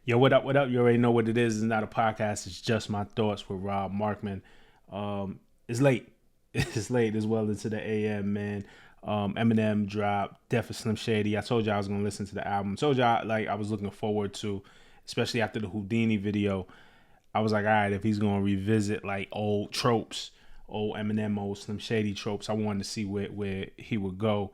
Yo, what up? What up? You already know what it is. It's not a podcast. It's just my thoughts with Rob Markman. It's late. It's late as well into the AM, man. Eminem dropped Death of Slim Shady. I told you I was gonna listen to the album. Told you I was looking forward to, especially after the Houdini video. I was like, all right, if he's gonna revisit like old tropes, old Eminem, old Slim Shady tropes, I wanted to see where he would go,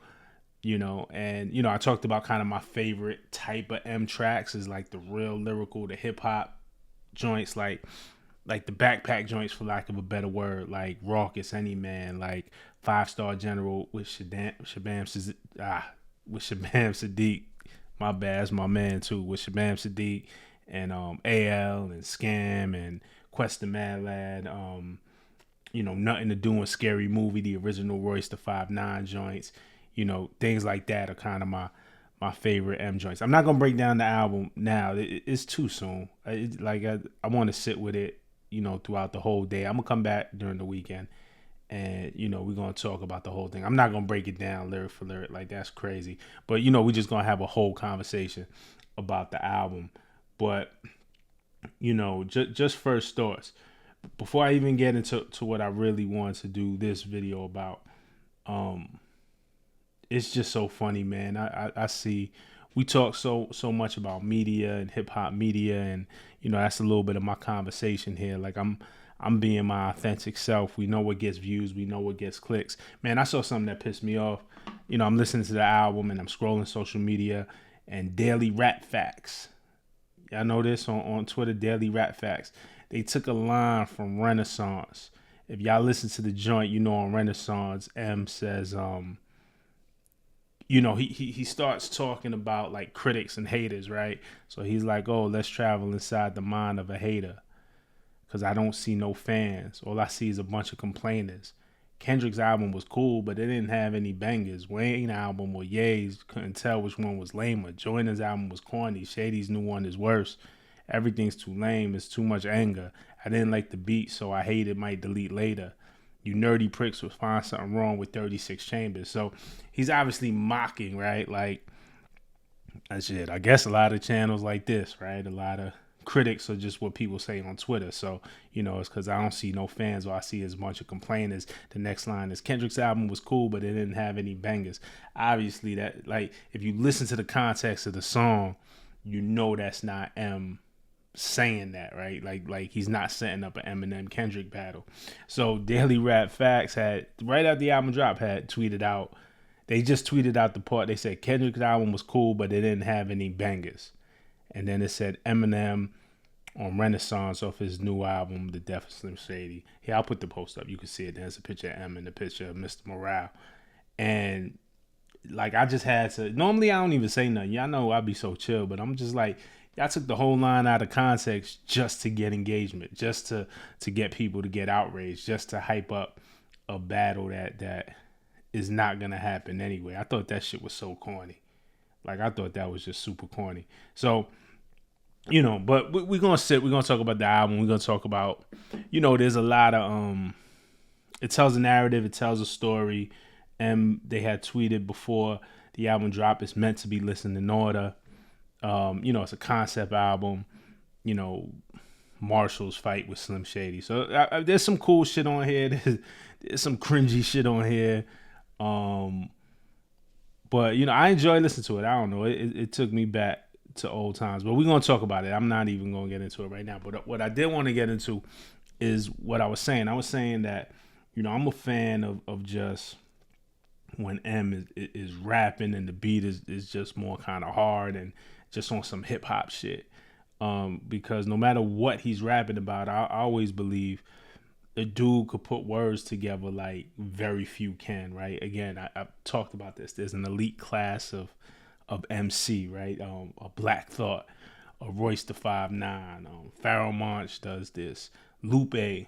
and I talked about kind of my favorite type of M tracks is like the real lyrical, the hip hop joints, like the backpack joints, for lack of a better word, like Raucous, Any Man, like Five Star General with Shabam Sadiq. My bad, that's my man too, with Shabam Sadiq and AL and Scam and Quest the Mad Lad. Nothing to do in Scary Movie, the original Royce the 5'9" joints. Things like that are kind of my favorite M joints. I'm not gonna break down the album now. It's too soon. I want to sit with it, throughout the whole day. I'm gonna come back during the weekend, and we're gonna talk about the whole thing. I'm not gonna break it down lyric for lyric, like that's crazy. But we're just gonna have a whole conversation about the album. But just first thoughts before I even get into what I really want to do this video about. It's just so funny, man. I see we talk so much about media and hip hop media, and that's a little bit of my conversation here. Like I'm being my authentic self. We know what gets views, we know what gets clicks. Man, I saw something that pissed me off. I'm listening to the album and I'm scrolling social media, and Daily Rap Facts. Y'all know this on Twitter, Daily Rap Facts. They took a line from Renaissance. If y'all listen to the joint, on Renaissance, M says, he starts talking about like critics and haters, right? So he's like, oh, let's travel inside the mind of a hater, because I don't see no fans. All I see is a bunch of complainers. Kendrick's album was cool, but it didn't have any bangers. Wayne's album or Ye's couldn't tell which one was lamer. Joyner's album was corny. Shady's new one is worse. Everything's too lame. It's too much anger. I didn't like the beat, so I hate it. Might delete later. You nerdy pricks would find something wrong with 36 chambers. So he's obviously mocking, right? Like, that shit. I guess a lot of channels like this, right? A lot of critics are just what people say on Twitter. So, it's because I don't see no fans, or I see as a bunch of complainers. The next line is Kendrick's album was cool, but it didn't have any bangers. Obviously, that, like, if you listen to the context of the song, that's not M saying that, right? Like he's not setting up an Eminem Kendrick battle. So Daily Rap Facts had, right after the album drop, had tweeted out. They just tweeted out the part. They said Kendrick's album was cool, but it didn't have any bangers. And then it said Eminem on Renaissance off his new album, The Death of Slim Shady. Here, I'll put the post up. You can see it. There's a picture of M and the picture of Mr. Morale. And like, I just had to. Normally, I don't even say nothing. Y'all know I be so chill, but I'm just like, y'all took the whole line out of context just to get engagement, just to get people to get outraged, just to hype up a battle that is not gonna happen anyway. I thought that shit was so corny. Like, I thought that was just super corny. So, but we're gonna talk about the album. We're gonna talk about, there's a lot of it tells a narrative, it tells a story. And they had tweeted before the album drop, it's meant to be listened in order. It's a concept album. Marshall's fight with Slim Shady. So there's some cool shit on here. There's some cringy shit on here. But I enjoy listening to it. I don't know. It took me back to old times. But we're gonna talk about it. I'm not even gonna get into it right now. But what I did want to get into is what I was saying. I was saying that I'm a fan of just when M is rapping and the beat is just more kind of hard and just on some hip hop shit. Because no matter what he's rapping about, I always believe the dude could put words together like very few can, right? Again, I've talked about this. There's an elite class of MC, right? A Black Thought, a Royce the 5'9", Pharoah Monch does this. Lupe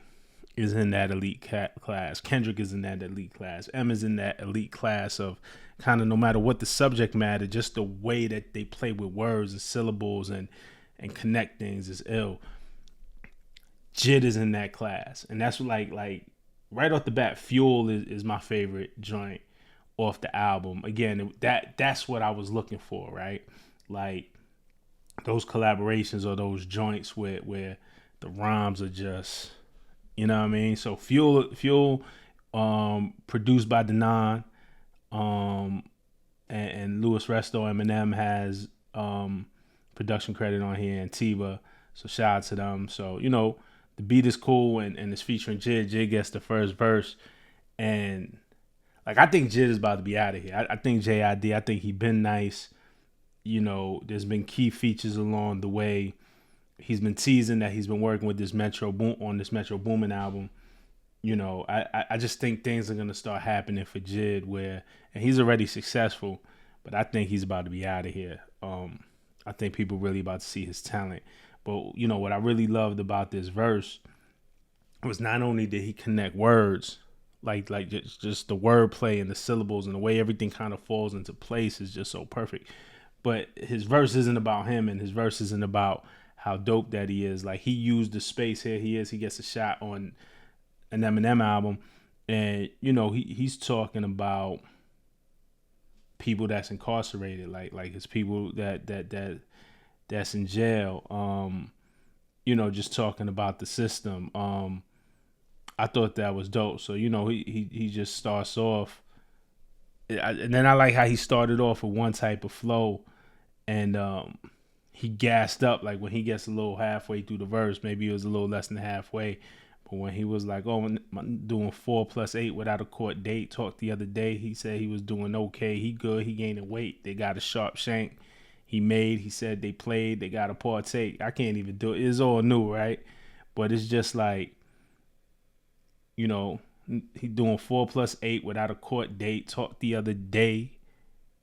is in that elite class. Kendrick is in that elite class. M is in that elite class of kind of, no matter what the subject matter, just the way that they play with words and syllables and connect things is ill. Jid is in that class. And that's like right off the bat, Fuel is my favorite joint off the album. Again, that's what I was looking for, right? Like, those collaborations or those joints where the rhymes are just, you know what I mean. So Fuel, produced by Denon, um, and Louis Resto. Eminem has production credit on here, and Tiba. So shout out to them. So the beat is cool, and it's featuring Jid. Jid gets the first verse, and like I think Jid is about to be out of here. I think J.I.D. I think he been nice. There's been key features along the way. He's been teasing that he's been working with this Metro Boomin album. I just think things are gonna start happening for Jid and he's already successful, but I think he's about to be out of here. I think people really about to see his talent. But what I really loved about this verse was not only did he connect words, like just the wordplay and the syllables and the way everything kind of falls into place is just so perfect. But his verse isn't about him, and his verse isn't about how dope that he is. Like, he used the space. Here he gets a shot on an Eminem album, and he's talking about people that's incarcerated, like his people that's in jail. Just talking about the system. I thought that was dope. So he just starts off, and then I like how he started off with one type of flow, and he gassed up. Like, when he gets a little halfway through the verse, maybe it was a little less than halfway, but when he was like, "Oh, I'm doing 4+8 without a court date," talked the other day, he said he was doing okay. He good. He gaining weight. They got a sharp shank. He said they played. They got a partake. I can't even do it. It's all new, right? But it's just like, he doing 4+8 without a court date. Talked the other day.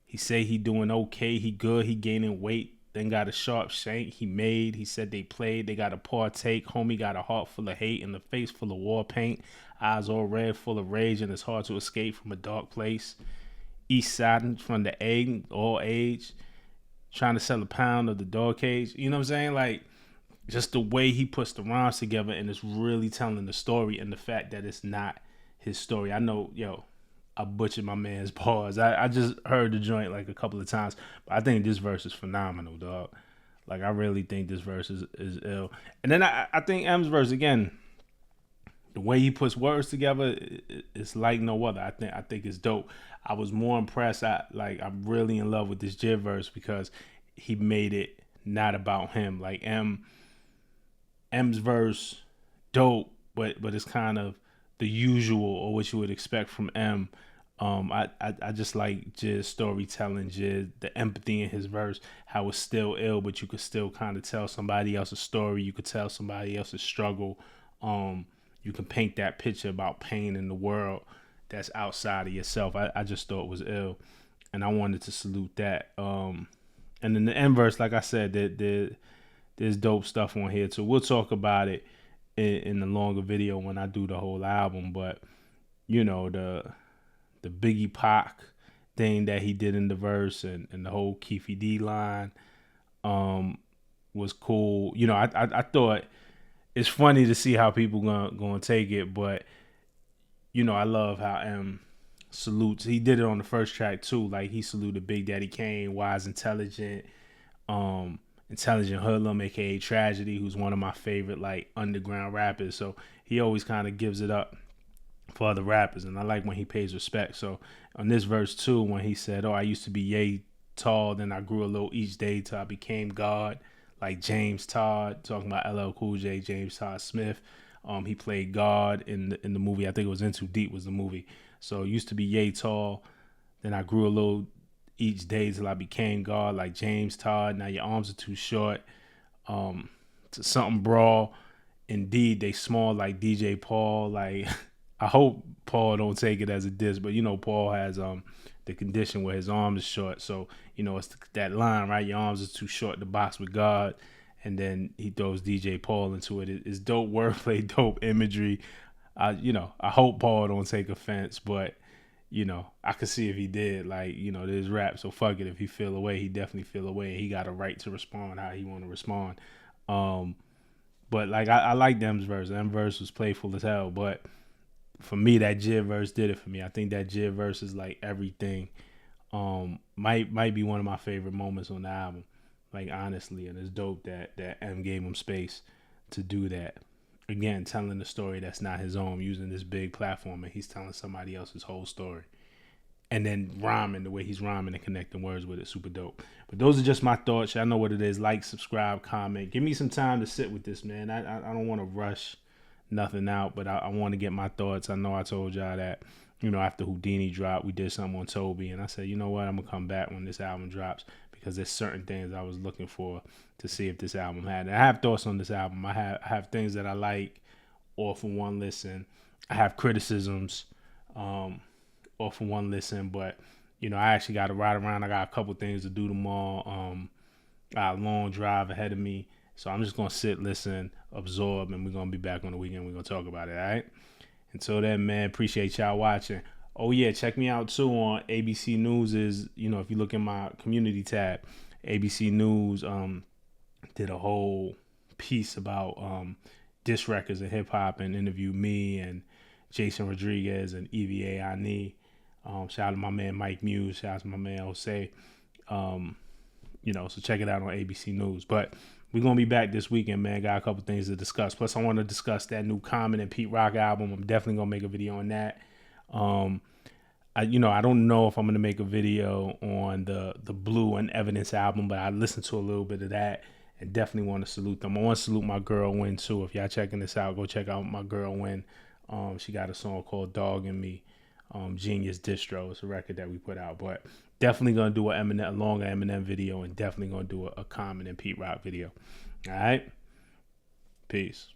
He say he doing okay. He good. He gaining weight. Then got a sharp shank. He said they played. They got a partake. Homie got a heart full of hate and a face full of war paint. Eyes all red, full of rage, and it's hard to escape from a dark place. East side from the egg, all age. Trying to sell a pound of the dog cage. You know what I'm saying? Like, just the way he puts the rhymes together, and it's really telling the story, and the fact that it's not his story. I know, I butchered my man's pause. I just heard the joint like a couple of times, but I think this verse is phenomenal, dog. Like, I really think this verse is ill. And then I think M's verse, again, the way he puts words together, it's like no other. I think it's dope. I was more impressed. I'm really in love with this Jid verse because he made it not about him. Like, M's verse, dope, but it's kind of the usual, or what you would expect from M. I just like Jid's storytelling, the empathy in his verse, how it's still ill, but you could still kind of tell somebody else's story. You could tell somebody else's struggle. You can paint that picture about pain in the world that's outside of yourself. I just thought it was ill, and I wanted to salute that. And then the end verse, like I said, there's dope stuff on here too. We'll talk about it in the longer video when I do the whole album. But the Biggie Pac thing that he did in the verse, and the whole Keefy D line was cool. I thought it's funny to see how people gonna take it, but I love how M salutes. He did it on the first track too. Like, he saluted Big Daddy Kane, wise, intelligent hoodlum, aka Tragedy, who's one of my favorite like underground rappers. So he always kind of gives it up for other rappers, and I like when he pays respect. So on this verse too, when he said, "Oh, I used to be yay tall, then I grew a little each day till I became God," like James Todd, talking about LL Cool J, James Todd Smith. He played God in the movie. I think it was In Too Deep was the movie. So used to be yay tall, then I grew a little each day till I became God, like James Todd. Now your arms are too short. To something brawl. Indeed, they small like DJ Paul. Like, I hope Paul don't take it as a diss, but Paul has the condition where his arm is short. So it's that line, right? Your arms are too short to box with God, and then he throws DJ Paul into it. It's dope wordplay, dope imagery. I hope Paul don't take offense, but I could see if he did. Like, there's rap, so fuck it. If he feel away, he definitely feel away, and he got a right to respond how he want to respond. But like, I like Dem's verse. Dem verse was playful as hell, but for me, that Jid verse did it for me. I think that Jid verse is like everything. Might be one of my favorite moments on the album. like honestly, and it's dope that M gave him space to do that. Again, telling the story that's not his own, using this big platform, and he's telling somebody else's whole story, and then rhyming the way he's rhyming and connecting words with it, super dope. But those are just my thoughts. Y'all know what it is. Like, subscribe, comment. Give me some time to sit with this, man. I don't want to rush nothing out, but I want to get my thoughts. I know I told y'all that, after Houdini dropped, we did something on Toby, and I said, you know what, I'm gonna come back when this album drops, because there's certain things I was looking for to see if this album had. And I have thoughts on this album. I have things that I like off of one listen. I have criticisms off of one listen, but I actually got to ride around. I got a couple things to do tomorrow. Got a long drive ahead of me, so I'm just gonna sit, listen, absorb, and we're gonna be back on the weekend. We're gonna talk about it. All right. Until then, man, appreciate y'all watching. Oh yeah, check me out too on ABC News. Is if you look in my community tab, ABC News did a whole piece about diss records and hip hop, and interviewed me and Jason Rodriguez and EVA Ani. Shout out to my man Mike Muse. Shout out to my man Jose. So check it out on ABC News. But we're going to be back this weekend, man. Got a couple things to discuss. Plus, I want to discuss that new Common and Pete Rock album. I'm definitely going to make a video on that. I don't know if I'm going to make a video on the Blue and Evidence album, but I listened to a little bit of that and definitely want to salute them. I want to salute my girl Win too. If y'all checking this out, go check out my girl Win. She got a song called Dog and Me. Genius Distro. It's a record that we put out, but definitely gonna do a longer Eminem video, and definitely gonna do a Common and Pete Rock video. All right, peace.